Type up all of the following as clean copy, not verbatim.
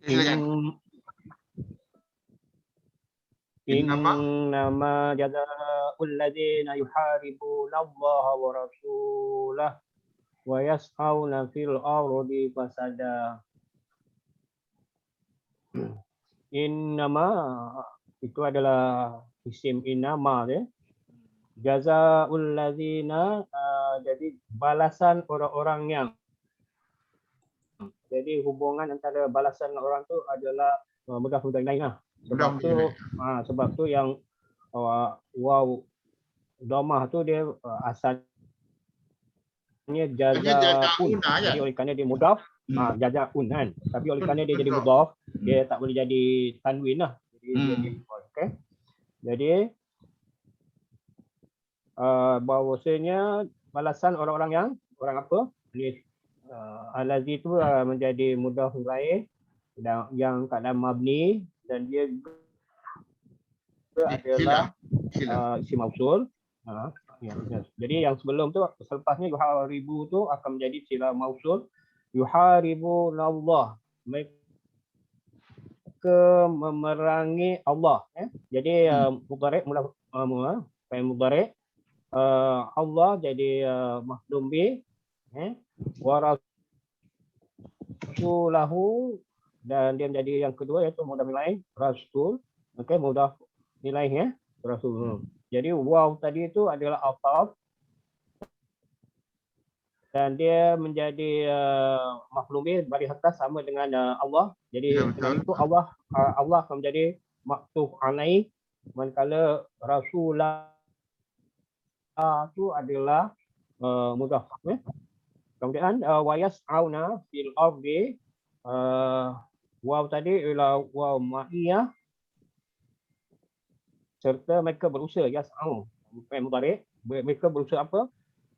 Silakan. Innama jazaa'ul ladzina yuharibuna Allah wa rasulahu wa yas'auna fil ardi fasada. Innama itu adalah isim innama ya. Jazaa'ul ladzina jadi balasan orang-orang yang. Jadi hubungan antara balasan orang tu adalah mudah-mudah lain lah. Sebab tu yang waw domah tu dia asalnya jazaun. Jadi oleh kerana dia mudaf jazaun kan. Tapi oleh kerana dia jadi mudaf, dia tak boleh jadi tanwin lah. Jadi okey. Jadi bahawasanya balasan orang-orang yang orang apa? Ni al-ladzi itu menjadi mudhaf ilaih yang keadaan mabni dan dia adalah isim mausul. Jadi yang sebelum tu selepasnya yuharibu tu akan menjadi sila mausul. Yuharibu Allah, mereka memerangi Allah. Jadi mudhari' mudhari' Allah jadi maf'ul bih wa rasulahu dan dia menjadi yang kedua iaitu mudhaf ilaih rasul. Okey, mudhaf ilaih ya rasul. Jadi waw tadi itu adalah ataf dan dia menjadi maf'ul bih baris atas sama dengan Allah. Jadi dengan itu Allah akan menjadi maktuf alaih, manakala rasulah itu adalah mudhaf ya. Kemudian wayas'auna fil ardi waw tadi ialah waw ma'iyah serta mereka berusaha yas'au mudhari' mereka berusaha apa?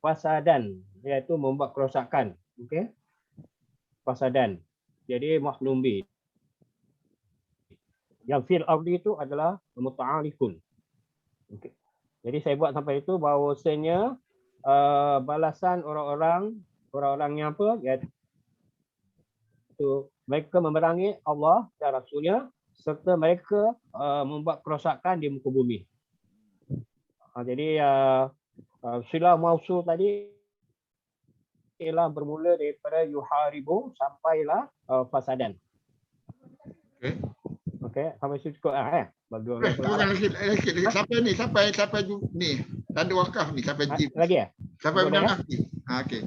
Fasadan, iaitu membuat kerosakan. Okey. Fasadan. Jadi maf'ul bih. Yang fil ardi itu adalah muta'alliqun. Okey. Jadi saya buat sampai itu bahawasanya balasan orang-orang yang apa? Iaitu mereka memerangi Allah dan Rasulnya serta mereka membuat kerosakan di muka bumi. Jadi silah mausul tadi ialah bermula daripada yuharibu sampailah fasadan. Okey. Okey, sampai situ cukup lah Sampai ni, sampai ni. Tanda wakaf ni sampai jim. Lagi ya? Sampai benda ni. Okey.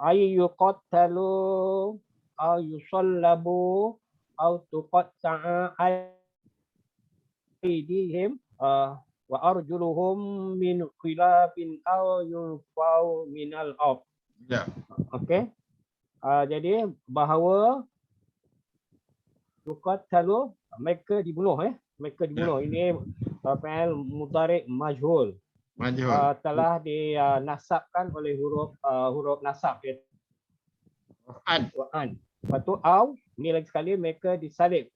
Ayyuqattalu aw yusallabu aw tuqatta'a aydihim wa arjuluhum min khilafin aw yunfau minal ard. Ya. Okey. Jadi bahawa yuqattalu mereka dibunuh mereka dibunuh. Ini fi'il mudhari' majhul. Telah dinasabkan oleh huruf nasab iaitu an. Lepas tu au, ni lagi sekali mereka disalib.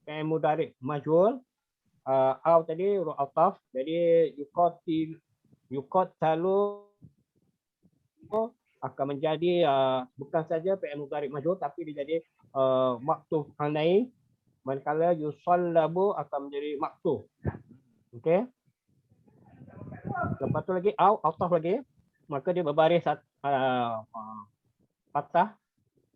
Fi'il mudhari' majhul. Au tadi huruf ataf. Jadi yuqattalu akan menjadi bukan saja fi'il mudhari' majhul tapi dia jadi maktuf alaih, manakala yusallabu akan menjadi maktuf. Okey. Lepas tu lagi au ataf lagi, maka dia berbaris patah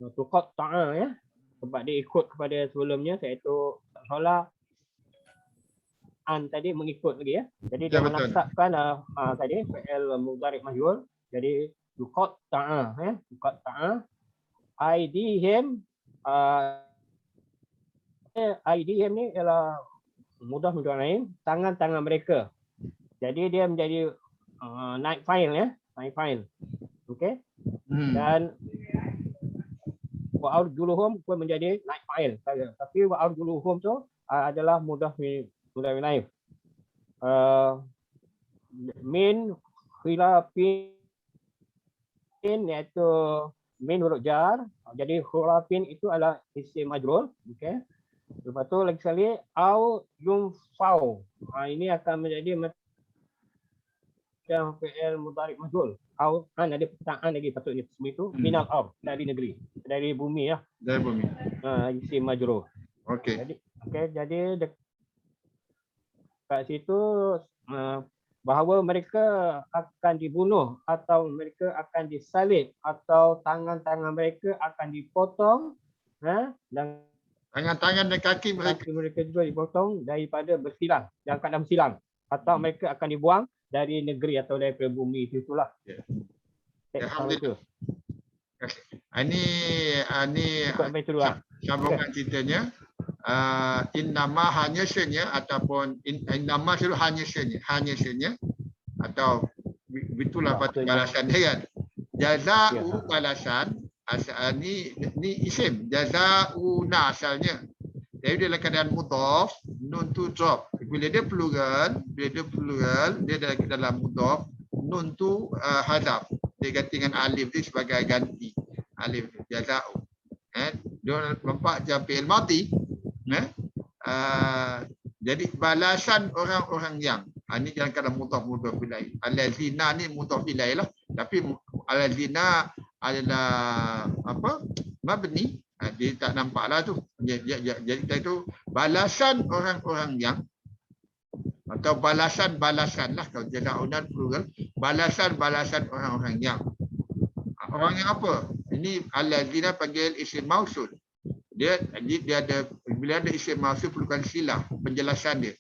tuqatta'a ya, sebab dia ikut kepada sebelumnya iaitu solat an tadi mengikut lagi ya. Jadi dia menasabkan tadi fi'il mudhari' majhul. Jadi tuqatta'a ya, tuqatta'a aydihim aydihim ni ialah mudah mudhari' tangan-tangan mereka. Jadi dia menjadi naik fa'il ya, naik fa'il. Okey. Dan wa arjuluhum pun menjadi naik fa'il. Tapi wa arjuluhum tu adalah mudhaf ilaih. Min khilafin iaitu min huruf jar. Jadi khilafin itu adalah isim majrur. Okey. Lepas tu lagi sekali au yunfau. Ini akan menjadi macam fi'il mudhari' majhul. Au kan ada perkataan lagi patutnya semua itu minal ard, dari negeri, dari bumi lah. Dari bumi. Isim majrur. Okey. Jadi jadi kat situ bahawa mereka akan dibunuh atau mereka akan disalib atau tangan-tangan mereka akan dipotong, dan Tangan-tangan dan kaki mereka. kaki mereka juga dipotong daripada bersilang, dalam keadaan bersilang, atau mereka akan dibuang dari negeri atau daripada bumi itu, itulah. Ya. Teks Alhamdulillah. itu. Ini Ikut betul lah. sambungan ceritanya. Innama hanya senya ataupun innama itu hanya senya atau itulah patut balasan dia kan. Jaza'u balasan asal ni isim jaza'una asalnya. Jadi dalam keadaan mudhaf nun tu drop. Bila dia plural dia dalam mudhaf nun tu hadaf. Dia ganti dengan alif ni sebagai ganti. Alif jaza'u. Dia nampak macam fi'il madhi. Jadi balasan orang-orang yang ini dalam keadaan mudhaf ilaih. Allazina ni mudhaf ilaih lah. Tapi allazina adalah apa? Mabni. Dia tak nampaklah tu. Jadi itu balasan orang-orang yang atau balasan-balasan lah kalau jaza'una plural. Balasan-balasan orang-orang yang. Orang yang apa? Ini allazina panggil isim mausul. Dia ada bila ada isim mausul perlukan silah penjelasan dia.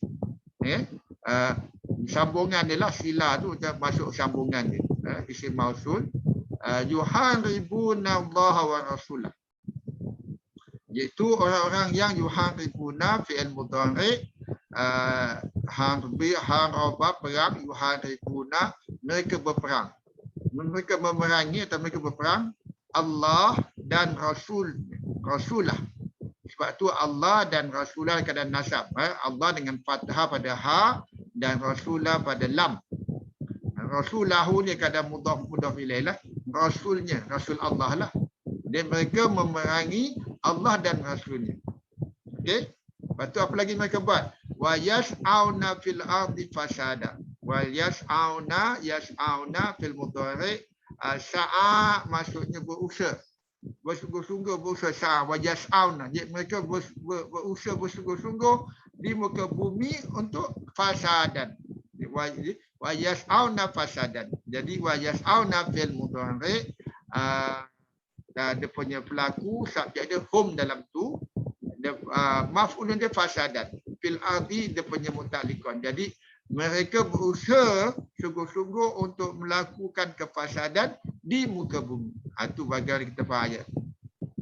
Sambungan dia lah, sila tu masuk sambungan dia. Isim mausul yuharibuna Allah wa rasulah. Iaitu orang-orang yang yuharibuna fi'il mudhari' haraba perang, yuharibuna mereka berperang. Mereka memerangi atau mereka berperang Allah dan Rasulah. Sebab tu Allah dan Rasulah keadaan nasab. Allah dengan fathah pada ha dan Rasulah pada lam. Rasulahu ni keadaan mudhaf ilaih lah. Rasulnya, Rasul Allah lah. Dan mereka memerangi Allah dan Rasulnya. Okey? Lepas tu apa lagi mereka buat? Wa yas'auna fil ardi fasada. Wa yas'auna fil mudhari' sa'a maksudnya berusaha. Bersungguh-sungguh berusaha wa yas'auna. Jadi mereka berusaha bersungguh-sungguh di muka bumi untuk fasadan. Wa yas'auna fasadan. Jadi wa yas'auna fil mudhari' dia punya pelaku subjek dia hum dalam tu. Maf'ulun dia fasadan. Fil ardi dia punya muta'alliqan. Jadi mereka berusaha sungguh-sungguh untuk melakukan kefasadan di muka bumi. Itu bagian kita faham ayat.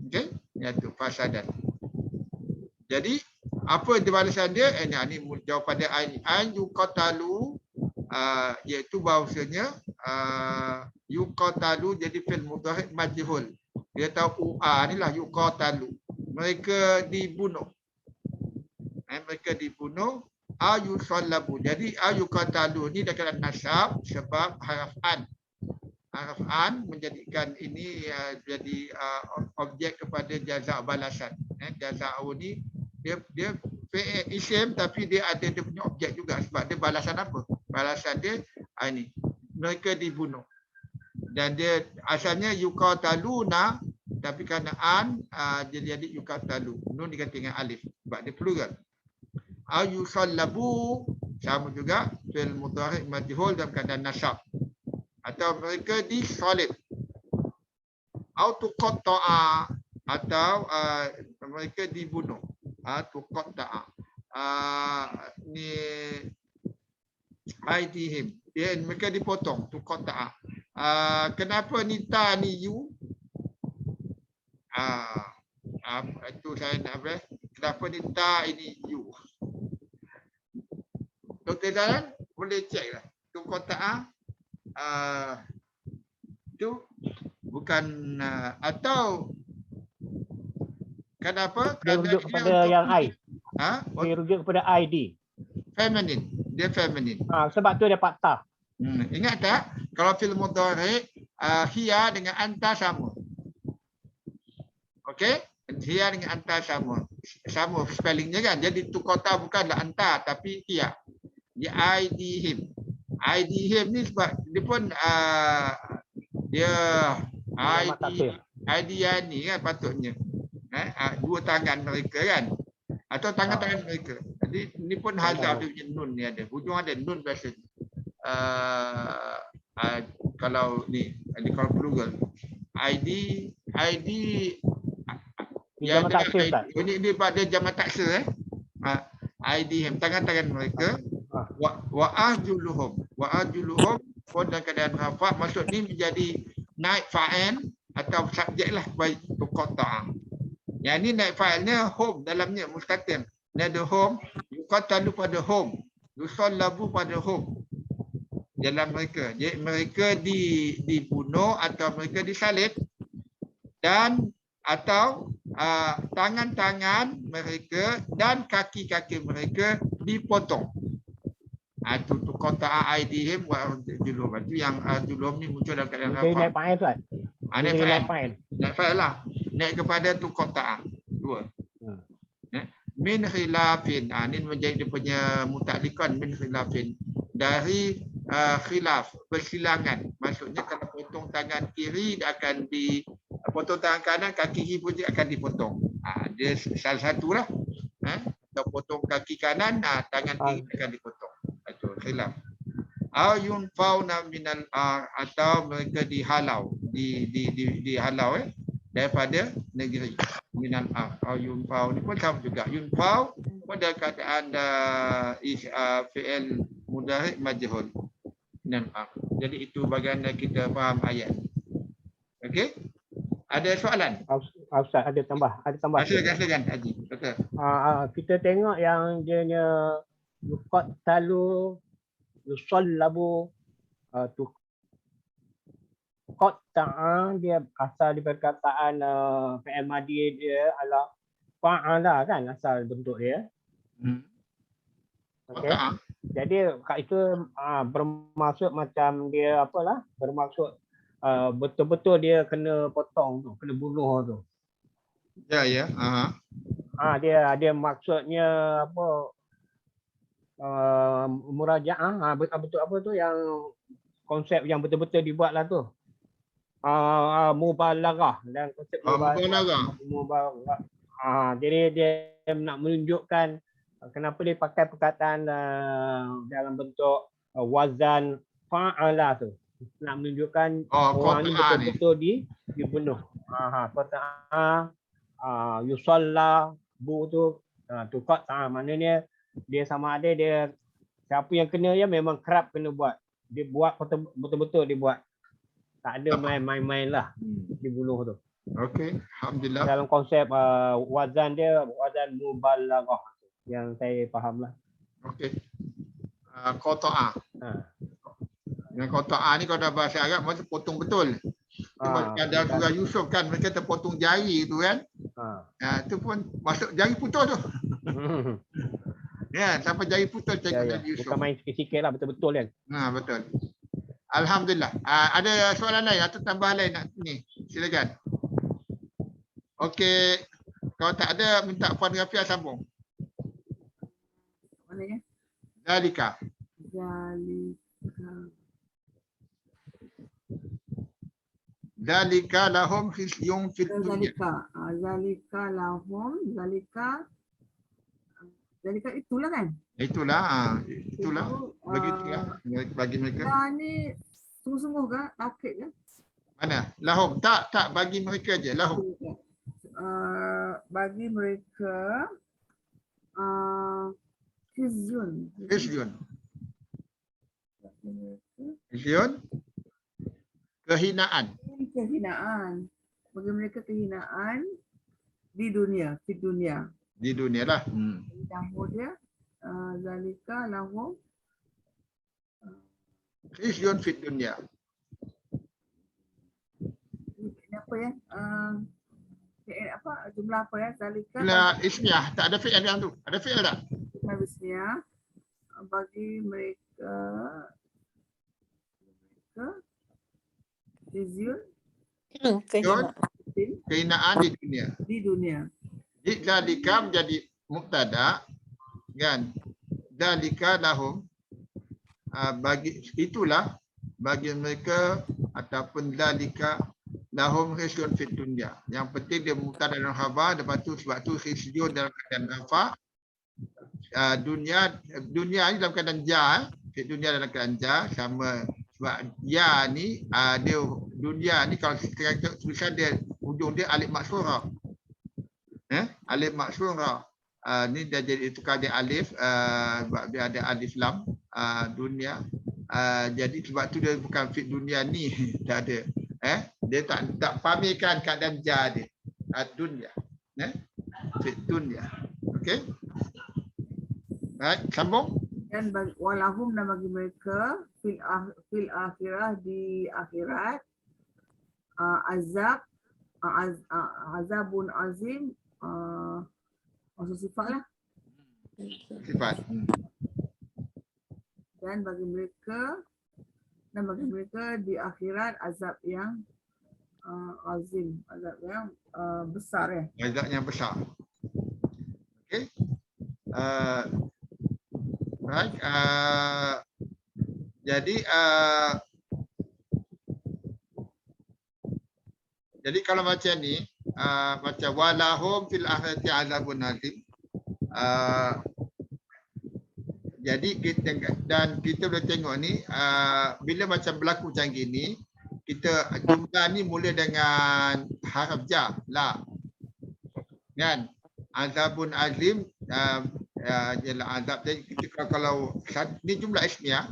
Okey? Itu fasadan. Jadi apa balasan dia? Ini jawab pada an yuqatalu iaitu bahawasanya yuqatalu jadi fi'il mudhari' majhul. Dia tahu inilah yuqatalu. Mereka dibunuh. Mereka dibunuh ayusallabu. Jadi ayuqatalu ni dekat nasab sebab haraf an. Haraf an menjadikan ini jadi objek kepada jaza balasan. Jaza'u ni dia isim tapi dia ada dia punya objek juga sebab dia balasan apa? Balasan dia ini. Mereka dibunuh. Dan dia asalnya yuqataluna tapi kerana an jadi yuqatalu. Nun diganti dengan alif sebab dia plural. Ayusallabu sama juga fi'il mudhari' majhul dalam keadaan nasab. Atau mereka disalib. Au tuqatta'a atau mereka dibunuh. Tuqatta'a. Ni aidihim. Ya, mereka dipotong. Tuqatta'a. Kenapa ni ta ni you? Itu saya nak apa? Kenapa ni ta ini you? Doktor Zalan boleh cek lah. Tuqatta'a itu bukan atau kenapa? Dia rujuk kepada yang I. Dia rujuk kepada ID. Feminine. Dia feminine. Sebab tu dia patah. Ingat tak? Kalau fi'il mudhari' hiya dengan anta sama. Okey? Hiya dengan anta sama. Sama spellingnya kan. Jadi tuqata bukanlah anta tapi hiya. Di ID him. IDM ni sebab dia pun dia ID ni kan patutnya dua tangan mereka kan, atau tangan-tangan mereka. Jadi ni pun hazaf dia punya nun ni ada. Hujung ada nun biasa. Kalau ni kalau plural ID yang ini pada jamak taksir IDM tangan-tangan mereka wa arjuluhum pun dalam keadaan rafa, maksud ni menjadi naik fa'il atau subjek lah baik tuqata. Yang ni naik fa'ilnya hum dalamnya mustatir. Ni ada hum, yuqatalu pada hum, yusallabu pada hum dalam mereka. Jadi mereka dibunuh atau mereka disalib dan atau tangan-tangan mereka dan kaki-kaki mereka dipotong. Itu tuqata aidihim wa arjuluhum. Itu yang arjuluhum ni muncul dalam keadaan rafa. Naik fa'il Ustaz. Naik fa'il lah. Naik kepada tuqata. Dua. Min khilafin. Ini menjadi dia punya muta'alliqan min khilafin. Dari khilaf, persilangan. Maksudnya kalau potong tangan kiri akan potong tangan kanan, kaki kiri pun akan dipotong. Dia salah satulah. Atau potong kaki kanan, tangan kiri akan dipotong. Itu khilaf. Ayun fauna minal atau mereka dihalau, dihalau daripada negeri. Minal ayun fau ni pun sama juga. Yun fau pada keadaan fi'il mudhari' majhul. Jadi itu bagaimana kita faham ayat. Okey? Ada soalan? Ustaz ada tambah. Silakan Haji. Betul. Kita tengok yang dia yuqatalu yusallabu tuqatta'a, dia asal di perkataan fi'il madhi dia adalah fa'ala kan asal bentuk dia. Okey. Jadi kat itu bermaksud macam dia apalah, bermaksud betul-betul dia kena potong tu, kena bunuh tu. Ya. Dia maksudnya apa? Murajaah, betul apa tu yang konsep yang betul-betul dibuatlah tu. Mubalaghah dan konsep mubalaghah. Jadi dia nak menunjukkan kenapa dia pakai perkataan dalam bentuk wazan fa'ala tu. Nak menunjukkan orang ni betul-betul dibunuh. Qata'a yusalla bu tu tuqatta, maknanya dia sama ada dia siapa yang kena ya memang kerap kena buat. Dia buat betul-betul dia buat. Tak ada main-main lah dibunuh tu. Okey, alhamdulillah. Dalam konsep wazan dia wazan mubalaghah yang saya faham lah. Okey. Qata'a. Yang qata'a ni kalau dalam bahasa Arab maksud potong betul. Dalam surah Yusuf kan mereka terpotong jari tu kan. Itu pun masuk jari putus tu. Ya, sampai jari putus cakap Yusuf. Bukan main sikit-sikit lah, betul-betul kan. Betul. Alhamdulillah. Ada soalan lain atau tambahan lain nak ni? Silakan. Okey. Kalau tak ada minta Puan Rafiah sambung. Mana ya? Zalika. Zalika lahum khizyun fid dunya. Zalika lahum, zalika itulah kan? Itulah. Bagi mereka. Ni sungguh-sungguh ke? Taukid ke? Mana? Lahum. Tak bagi mereka je. Lahum. Bagi mereka khizyun. Kehinaan. Bagi mereka kehinaan di dunia, Di dunia lah. Dia zalika lahum khizyun fid dunya. Ini apa ya? Jumlah apa ya? Zalika. Jumlah ismiyah, tak ada fi'il yang tu. Ada fi'il tak? Jumlah ismiyah bagi mereka khizyun kehinaan di dunia. Zalika menjadi mubtada kan. Zalika lahum bagi itulah bagi mereka ataupun dalika lahum khizyun fid dunya. Yang penting dia mubtada dan khabar, lepas tu sebab tu khizyun dalam keadaan rafa. Dunia ni dalam keadaan ja, fid dunya dalam keadaan ja sama sebab ya ni dia dunia ni kalau kita tulisan dia hujung dia alif maksura. Alif maksura. Ni dah jadi tukar dia alif sebab dia ada alif lam dunia. Jadi sebab tu dia bukan fit dunia ni tak ada. Dia tak pamerkan keadaan ja dia. Dunia. Fit dunia. Okey. Baik, sambung. Dan walahum dan bagi mereka fil akhirah di akhirat azabun azim maksud sifat lah. Sifat. Dan bagi mereka di akhirat azab yang azim, azab yang besar ya. Azab yang besar. Okey. Right. Jadi kalau macam ni macam walahum fil akhirati azabun azim. Jadi kita boleh tengok ni bila macam berlaku macam gini, kita jumlah ni mula dengan haraf ja la. Kan? Azabun azim ialah azab. Jadi kita kalau ni jumlah ismiyah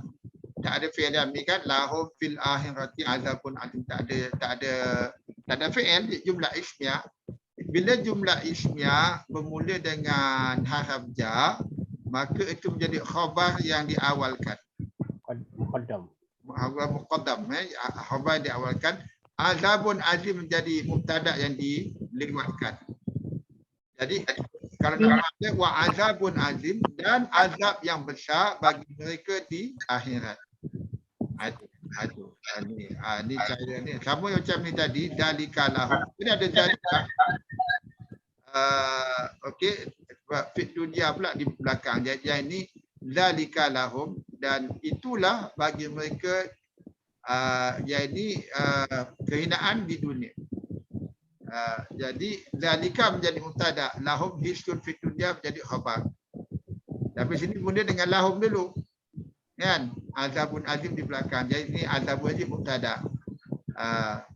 tak ada fi'il amri kan, lahum fil akhirati azabun azim, tak ada fi'il, jumlah ismiyah. Bila jumlah ismiyah bermula dengan haraf ja, maka itu menjadi khabar yang diawalkan. Muqaddam. Muqaddam, khabar yang diawalkan. Azabun azim menjadi mubtada yang dilewatkan. Jadi kalau dalam ayat wa azabun azim, dan azab yang besar bagi mereka di akhirat. Ni cara ni sama macam ni tadi, dalikalah. Ini ada dalika. Okey, fit dunia pula di belakang. Jadi ini dalikalahum, dan itulah bagi mereka kehinaan di dunia. Jadi dalika menjadi mubtada, lahum hisun fit dunya menjadi khabar. Tapi sini mula dengan lahum dulu. Kan? Azabun azim di belakang. Jadi ini azabun azim mubtada.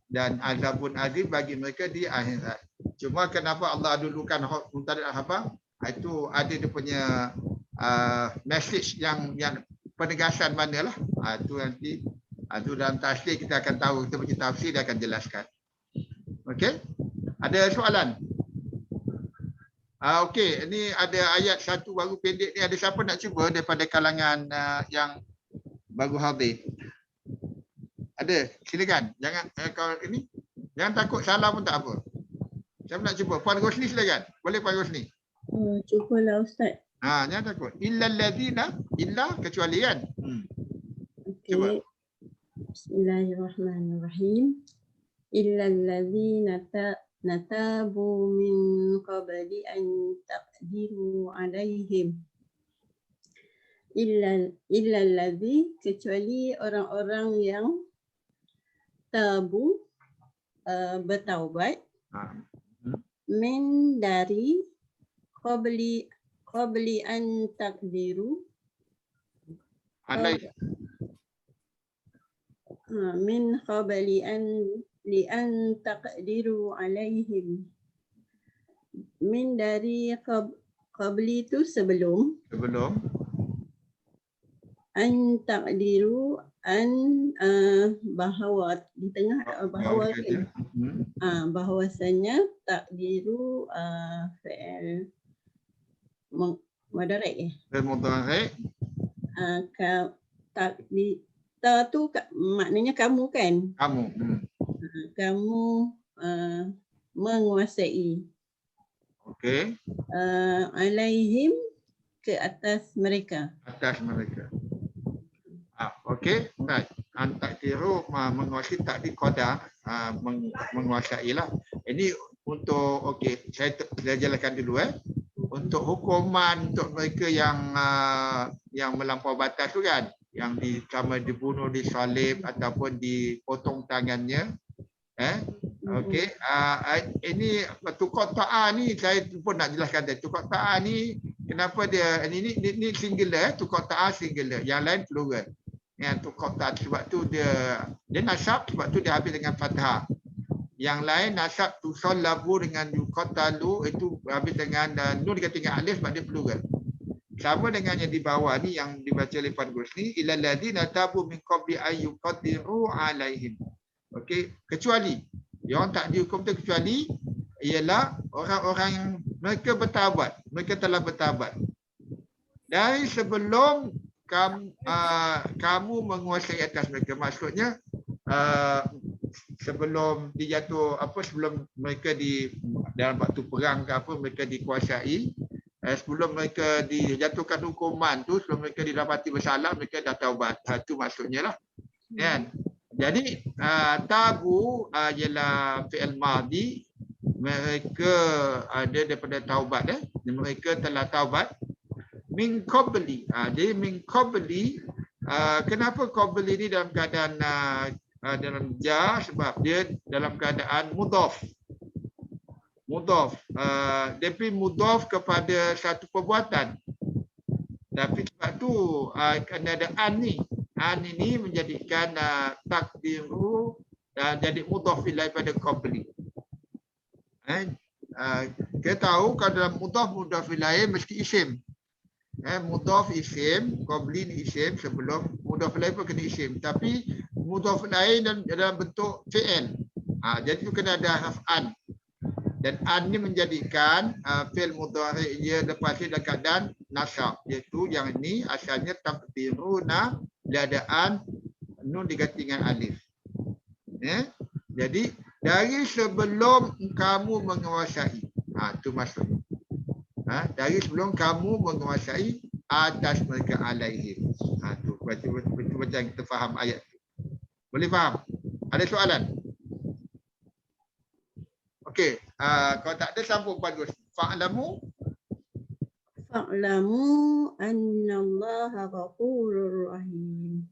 Dan azabun azim bagi mereka di akhirat. Cuma kenapa Allah dulukan mubtada dan khabar? Itu ada dia punya message yang penegasan manalah. Itu nanti itu dalam tafsir kita akan tahu, kita punya tafsir dia akan jelaskan. Okey? Ada soalan? Okey, ini ada ayat satu baru pendek ni. Ada siapa nak cuba daripada kalangan yang baru hadir? Ada, silakan. Jangan kalau ini jangan takut salah pun tak apa. Siapa nak cuba? Puan Rosni silakan. Boleh Puan Rosni? Cubalah Ustaz. Jangan takut. Illal ladzina, illa kecuali kan. Okey. Bismillahirrahmanirrahim. Illal ladzina natabu min qabli an taqdiru alaihim. Illal ladzi, kecuali orang-orang yang tabu, bertaubat, min dari qabli an taqdiru alaihim. Min qabli an taqdiru alaihim. Min dari qabli itu sebelum an taqdiru bahawa di tengah bahawa bahawasanya takdiru fi'il mudhari'. Fi'il mudhari'. Tu maknanya kamu kan? Kamu. Kamu menguasai. Okey. Alaihim, ke atas mereka. Atas mereka. Okey, baik. Antakdiru menguasai takdir qadar, menguasailah. Ini untuk okey, saya jelaskan dulu Untuk hukuman untuk mereka yang melampau batas tu kan. yang sama dibunuh, disalib ataupun dipotong tangannya. Okey, ini tukar ta'a ni saya pun nak jelaskan tadi. Tukar ta'a ni kenapa dia ini singular, tukar ta'a singular, yang lain plural. Yang tukar ta'a sebab tu dia nasab, sebab tu dia habis dengan fathah. Yang lain nasab tusallabu dengan yuqatalu itu habis dengan nun diganti dengan alif sebab dia plural. Sama dengan yang di bawah ni yang dibaca oleh Puan Gusni, ilal ladzina tabu min qabli ay yuqadiru alaihim. Okey, kecuali yang tak dihukum tu kecuali ialah orang-orang yang mereka bertaubat, mereka telah bertaubat dari sebelum kamu menguasai atas mereka. Maksudnya sebelum dijatuh sebelum mereka dalam waktu perang ke apa mereka dikuasai, sebelum mereka dijatuhkan hukuman tu, sebelum mereka didapati bersalah, mereka dah taubat. Itu maksudnya lah. Kan? Jadi tabu ialah fi'il madhi, mereka ada daripada taubat, mereka telah taubat. Min qabli, jadi min qabli, kenapa qabli ni dalam keadaan dalam jar, sebab dia dalam keadaan mudhaf. Dia pergi mudhaf kepada satu perbuatan. Tapi sebab tu kena ada an ni. An ini menjadikan takdiru jadi mudhaf ilaih pada qabli. Kita tahu kalau dalam mudhaf ilaih mesti isim. Mudhaf isim, qabli ni isim, sebelum mudhaf ilaih pun kena isim. Tapi mudhaf ilaih dalam bentuk fi'il. Jadi tu kena ada harf an. Dan an ni menjadikan fi'il mudhari dia lepas ni dalam keadaan nasab, iaitu yang ini asalnya taqdiruna keadaan nun diganti dengan alif. Jadi dari sebelum kamu menguasai, itu maksudnya. Dari sebelum kamu menguasai atas mereka alaihim. Tu macam kita faham ayat tu. Boleh faham? Ada soalan? Okey, kalau tak ada sambung bagus. Fa'lamu annallaha ghafurur rahim.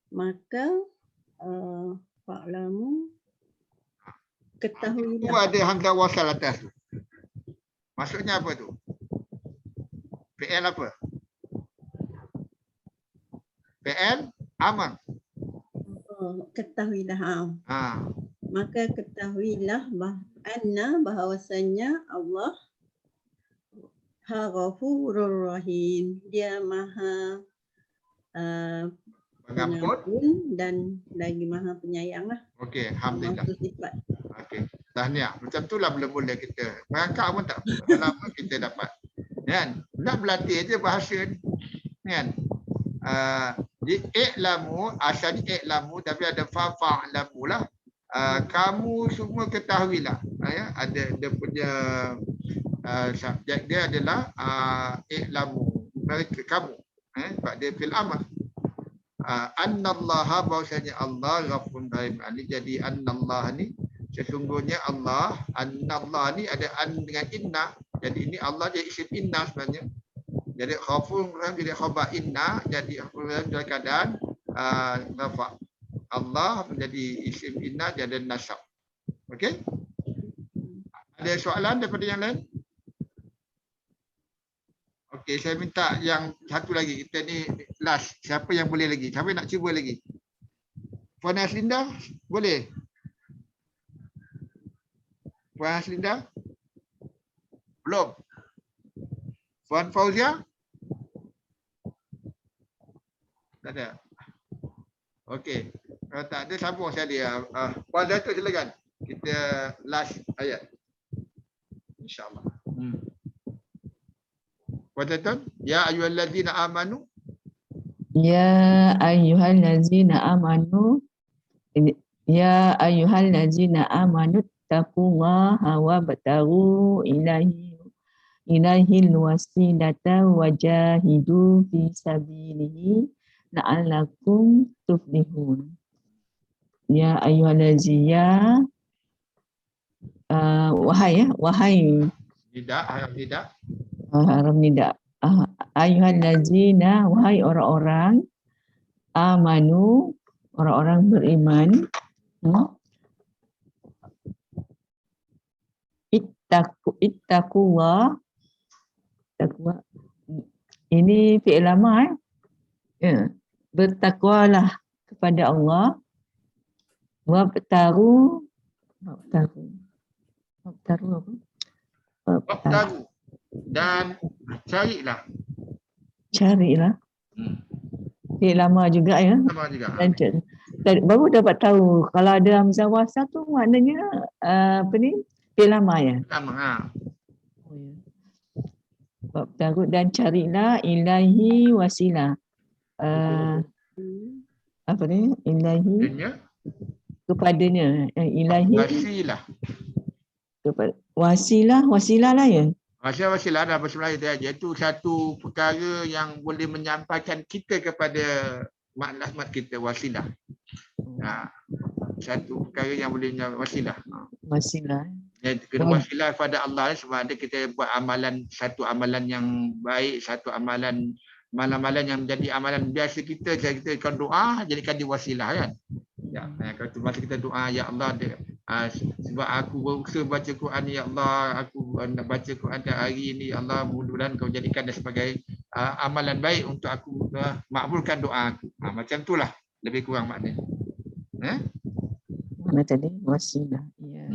Maka fa'lamu, ketahuilah. Tu ada hamzah wasal atas tu. Maksudnya apa tu? Fi'il apa? Fi'il amr. Ketahuilah. Maka ketahuilah bahawasanya Allah Ghafurur Rahim, dia maha pengampun dan lagi maha penyayang lah. Okey, alhamdulillah. Okey, tahniah. Macam itulah mula-mula kita. Merangkak pun tak apa. Lama kita dapat. Kan? Nak berlatih je bahasa ni. Kan? Jadi i'lamu, asalnya i'lamu tapi ada fa'lamu lah. Kamu semua ketahuilah. Ada dia punya subjek dia adalah i'lamu, mereka kamu. Sebab dia fil amr. Annallaha, bahawasanya Allah Ghafurur Rahim. Jadi annallaha ni sesungguhnya Allah, annallah ni ada an dengan inna. Jadi ini Allah dia isim inna sebenarnya. Jadi Ghafurur Rahim jadi khabar inna, jadi Ghafurur Rahim dalam keadaan rafa. Allah menjadi isim inna, jadi nasab. Okey? Ada soalan daripada yang lain? Okey, saya minta yang satu lagi. Kita ni last. Siapa yang boleh lagi? Siapa nak cuba lagi? Puan Haslinda, boleh? Puan Haslinda? Belum? Puan Fauzia? Tak ada? Okey. Kalau tak ada, sambung saya dia. Puan Datuk silakan. Kita last ayat. InsyaAllah. Puan Datuk. Ya ayyuhallazina amanu. Ya ayyuhallazina amanu. Ya ayyuhallazina amanu. Taqullaha wa bataru ilahil wasilata wajahidu fi sabilihi la'allakum tuflihun. Ya ayyuhallazina wahai Tidak, harap tidak. Haram nida. Ayyuhallazina, wahai orang-orang amanu, orang-orang beriman, ittaqullah, takwa. Ini fi'il amar. Ya. Bertakwalah kepada Allah. Wabtaru apa? Wabtagu dan carilah. Carilah. Fi'il amar juga ya. Sama juga. Dan baru dapat tahu kalau ada hamzah wasal tu maknanya apa ni? Fi'il amar ya. Sama. Wabtaru dan carilah ilahi wasilah. Apa ni? Ilahi Dunia. kepadanya. Ilahi Wasilah. wasilah lah ya. Wasilah dalam bahasa Melayu dia iaitu satu perkara yang boleh menyampaikan kita kepada maklum kita, wasilah. Satu perkara yang boleh wasilah. Wasilah. Kena wasilah kepada Allah sebab ada kita buat amalan, satu amalan yang baik, satu amalan yang menjadi amalan biasa kita kan doa jadikan dia wasilah kan. Ya, kalau tu masa kita doa, ya Allah, sebab aku berusaha baca Quran ni, ya Allah, aku nak baca Quran hari ini, ya Allah, mudah-mudahan kau jadikan dia sebagai amalan baik untuk aku makbulkan doa aku. Macam itulah lebih kurang maknanya. Mana tadi? Wasilah. Ya.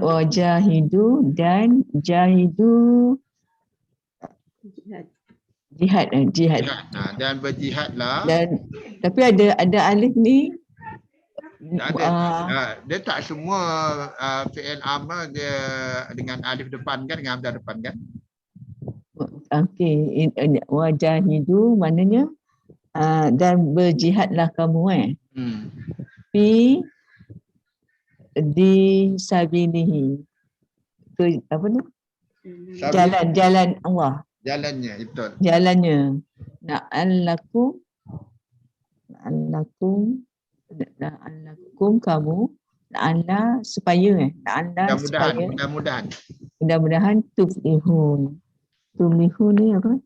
Wajahidu dan jahidu jihad. Dan berjihadlah. Dan tapi ada alif ni. Dia tak semua fi'il amr dia dengan alif depan kan, dengan hamzah depan kan. Okey, wajahidu maknanya dan berjihadlah kamu di sabilihi. Apa tu? Jalan Allah. Jalannya, betul. Jalannya. La'allakum kamu la'alla supaya mudah-mudahan tuflihun. Tuflihun ni apa?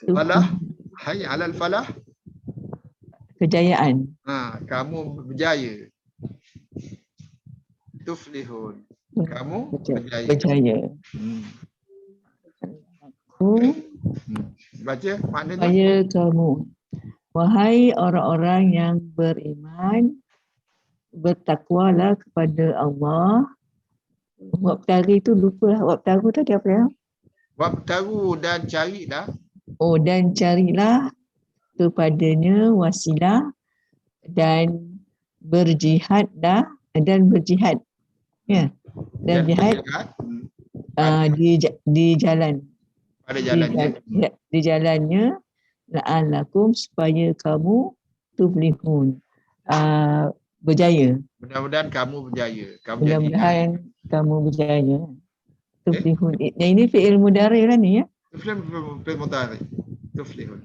Falah. Hayya 'alal falah. Kejayaan. Kamu berjaya. Tuflihun. Kamu berjaya. Baca maknanya. Supaya kamu, wahai orang-orang yang beriman, bertakwalah kepada Allah. Wabtari tu lupa. Wabtaru tadi apa ya? Wabtaru dan carilah. Dan carilah kepadanya wasilah dan berjihadlah dan berjihad. Ya. Dan jihad di jalan. Pada jalannya. Di jalannya la'allakum supaya kamu tuflihun. Berjaya. Mudah-mudahan kamu berjaya. Mudah-mudahan kamu berjaya. Tuflihun. Ini fi'il mudhari lah ni ya. Fi'il mudhari. Tuflihun.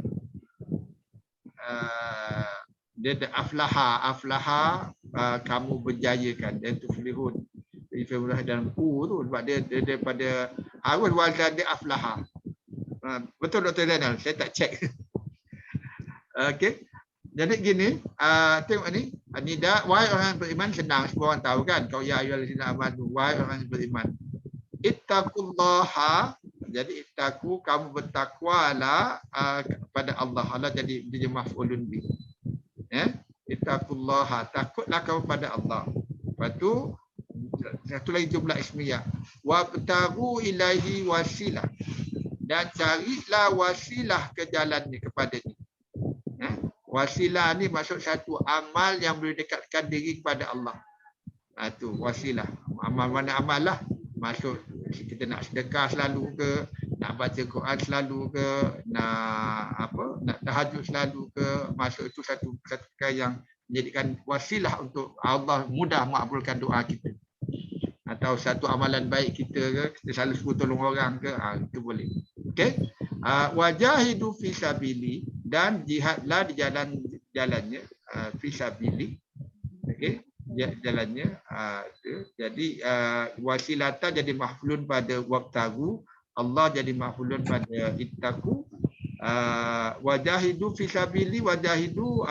Dia ada aflaha kamu berjayakan, dan tuflihun. Fi'il mudhari dalam ku tu sebab dia daripada awal wazan dia aflaha. Betul Dr. Zainal, saya tak check. Okey. Jadi gini, tengok ni, nida, wahai orang beriman, senang semua orang tahu kan. Kau ya ayyuhallazina amanu, wahai orang beriman. Ittaqullaha, jadi ittaqu, kamu bertakwalah kepada Allah. Allah jadi maf'ulun bi. Ittaqullaha, takutlah kamu pada Allah. Lepas tu satu lagi jumlah ismiyah. Wabtagu ilaihi wasilah. Dan carilah wasilah ke jalannya kepadanya. Wasilah ni maksud satu amal yang boleh dekatkan diri kepada Allah. Itu wasilah. Amal mana amal lah. Maksud kita nak sedekah selalu ke, nak baca Quran selalu ke, nak tahajud selalu ke. Maksud itu satu perkara yang menjadikan wasilah untuk Allah mudah makbulkan doa kita. Atau satu amalan baik kita ke, kita selalu suruh tolong orang ke, itu boleh. Okey. Wajahidu fi sabili, dan jihadlah di jalannya fi sabili. Okey, jalannya jadi wasilata jadi mahfulun pada wabtagu, Allah jadi mahfulun pada ittaqu, wajahidu fi sabili wajahidu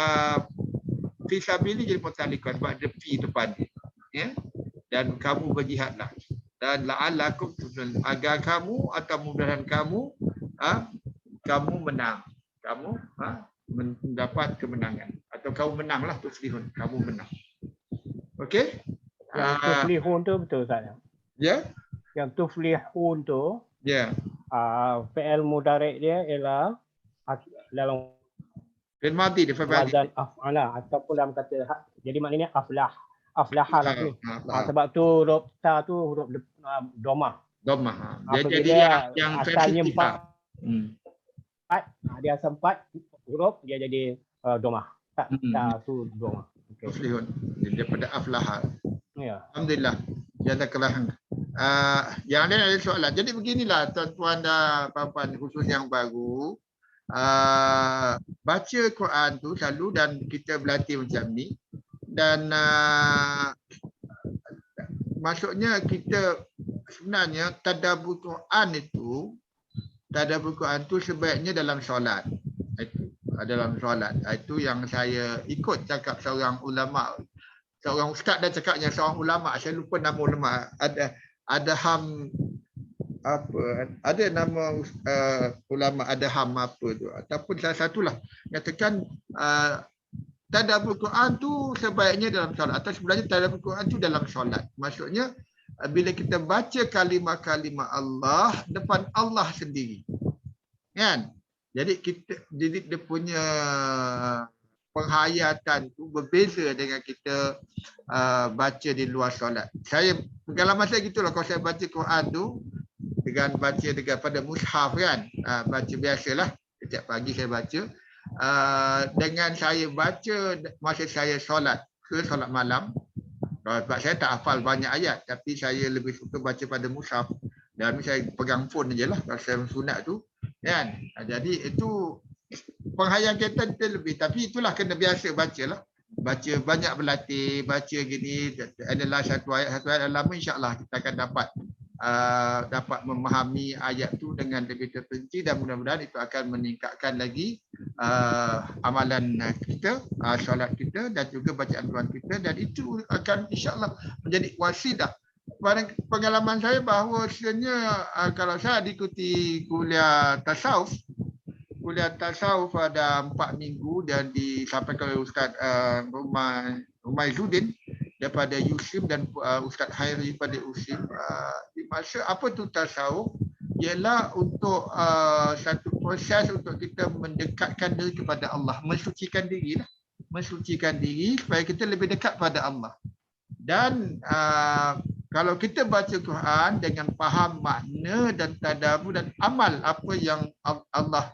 fi sabili jadi mutalikan sebab ada fi depan dia. Ya. Dan kamu berjihadlah. Dan la'allakum tuflihun, agar kamu atau mudah-mudahan kamu kamu menang. Kamu mendapat kemenangan atau kamu menanglah tuflihun, kamu menang. Okey? Yang tuflihun tu betul Ustaz. Ya. Yang tuflihun tu Ya. fi'il mudhari' dia ialah dalam Fi'il madhi dia fi'il madhi. wazan af'ala ataupun dalam kata jadi maknanya aflaha lah tu. Sebab tu huruf ta tu huruf domah. Domah. Dia Apabila jadi yang asalnya sensitif. 4, dia asal 4 huruf dia jadi domah. Ta tu domah. Okey. Tuflihun. Daripada aflaha. Ya. Alhamdulillah. Jazakallah. Yang lain ada soalan. Jadi beginilah tuan-tuan dan puan-puan khusus yang baru. Baca Quran tu selalu dan kita berlatih macam ni. Dan maksudnya kita sebenarnya tadabbur Quran tu sebaiknya dalam solat. Itu dalam solat. Itu yang saya ikut cakap seorang ulama, seorang ustaz dah cakapnya seorang ulama, saya lupa nama ulama, ada nama ulama Adham apa tu ataupun salah satulah nyatakan tadabbur Quran tu sebaiknya dalam solat atau sebenarnya tadabbur Quran tu dalam solat. Maksudnya bila kita baca kalimah-kalimah Allah depan Allah sendiri. Kan? Jadi dia punya penghayatan tu berbeza dengan kita baca di luar solat. Pengalaman saya gitulah, kalau saya baca Quran tu dengan baca pada mushaf kan, baca biasalah setiap pagi saya baca. Dengan saya baca masa saya solat malam, sebab saya tak hafal banyak ayat tapi saya lebih suka baca pada mushaf dan saya pegang phone je lah kalau saya sunat tu kan. Jadi itu penghayatan kita lebih, tapi itulah kena biasa bacalah, baca banyak, berlatih baca gini, adalah satu ayat lama, insya-Allah kita akan dapat memahami ayat tu dengan lebih terperinci dan mudah-mudahan itu akan meningkatkan lagi amalan kita, solat kita dan juga bacaan Quran kita, dan itu akan insya-Allah menjadi wasilah. Pengalaman saya bahawa sebenarnya kalau saya ikuti kuliah tasawuf ada 4 minggu dan disampaikan oleh Ustaz Umay Zudin daripada USIM dan Ustaz Hairi pada USIM. Di masa apa tu tasawuf ialah untuk satu proses untuk kita mendekatkan diri kepada Allah, mensucikan diri supaya kita lebih dekat pada Allah. Dan kalau kita baca Quran dengan faham makna dan tadabbur dan amal apa yang Allah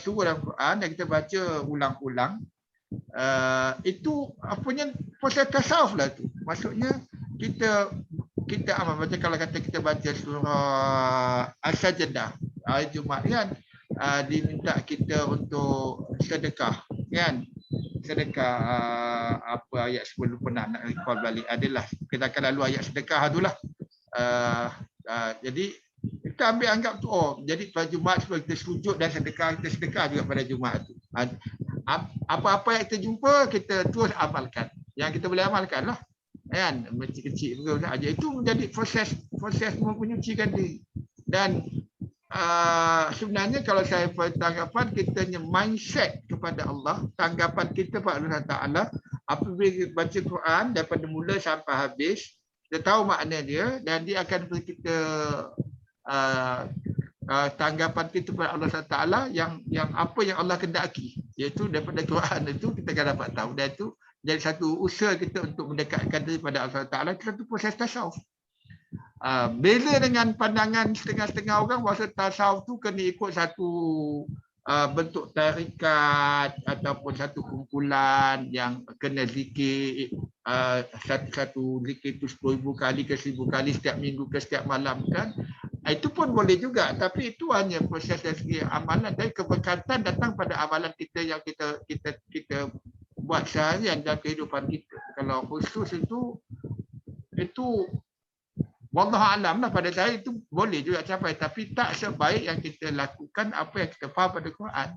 suruh dalam Quran dan kita baca ulang-ulang, itu apanya proses tasawuf lah tu. Maksudnya kita amal macam kalau kata kita baca surah As-Sajdah hari Jumaat kan, diminta kita untuk sedekah kan, sedekah apa ayat sebelum pernah nak recall balik adalah kita akan lalu ayat sedekah itulah. Jadi kita ambil anggap tu jadi pada Jumaat sebelum kita sujud dan kita sedekah juga pada Jumaat tu. Apa-apa yang kita jumpa kita terus amalkan. Yang kita boleh amalkan lah. Kan? Kecil-kecil juga saja. Itu menjadi proses menyucikan diri. Dan sebenarnya kalau saya tanggapan kitanya mindset kepada Allah, tanggapan kita pada Allah Ta'ala apabila kita baca Quran daripada mula sampai habis, kita tahu makna dia dan dia akan beri kita tanggapan kita kepada Allah Ta'ala yang apa yang Allah kendaki, iaitu daripada Quran itu kita akan dapat tahu, dan itu jadi satu usaha kita untuk mendekatkan diri pada Allah Ta'ala. Itu satu proses tasawuf. Beza dengan pandangan setengah-setengah orang bahawa tasawuf tu kena ikut satu bentuk tarikat ataupun satu kumpulan yang kena zikir, satu zikir itu 10,000 kali ke 1,000 kali setiap minggu ke setiap malam kan. Itu pun boleh juga, tapi itu hanya proses dari segi amalan, dan keberkatan datang pada amalan kita yang kita buat seharian dalam kehidupan kita. Kalau khusus itu Wallahu alam lah, pada saya itu boleh juga capai, tapi tak sebaik yang kita lakukan apa yang kita faham pada Quran.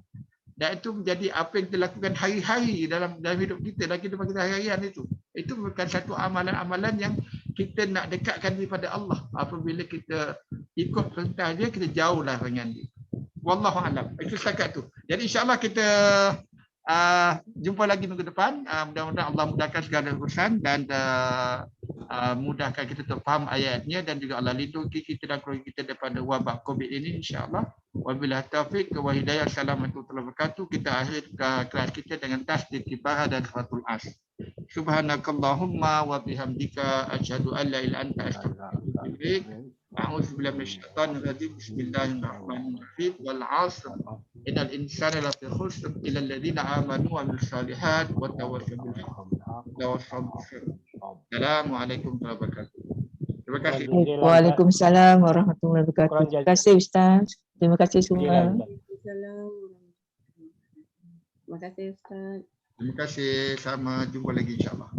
Dan itu menjadi apa yang kita lakukan hari-hari dalam hidup kita, dalam kehidupan kita hari-harian itu. Itu bukan satu amalan-amalan yang kita nak dekatkan daripada Allah. Apabila kita ikut perintah dia, kita jauhlah dengan dia. Wallahu alam. Itu setakat tu. Jadi insya-Allah kita jumpa lagi minggu depan. Mudah-mudahan Allah mudahkan segala urusan dan mudahkan kita untuk faham ayatnya, dan juga Allah lindungi kita dan keluarga kita daripada wabak COVID ini, insya-Allah. Wabillahi taufiq wa hidayah. Assalamualaikum warahmatullahi wabarakatuh. Kita akhir kelas kita dengan tasdid kibarah dan suratul as. Subhanakallahumma wa bihamdika asyhadu an la ilaha illa anta astaghfiruka wa atubu ilaik. A'udzu billahi minasyaitonir rajim. Bismillahirrahmanirrahim. Wal 'ashr. Innal insana lafi khusr illa alladziina aamanu wa 'amilus shalihaati wa tawassaw bil haqqi wa tawassaw bis sabr. Assalamualaikum warahmatullahi wabarakatuh. Terima kasih. Waalaikumsalam warahmatullahi wabarakatuh. Terima kasih Ustaz. Terima kasih semua. Salam. Terima kasih Ustaz. Terima kasih. Sama jumpa lagi insya-Allah.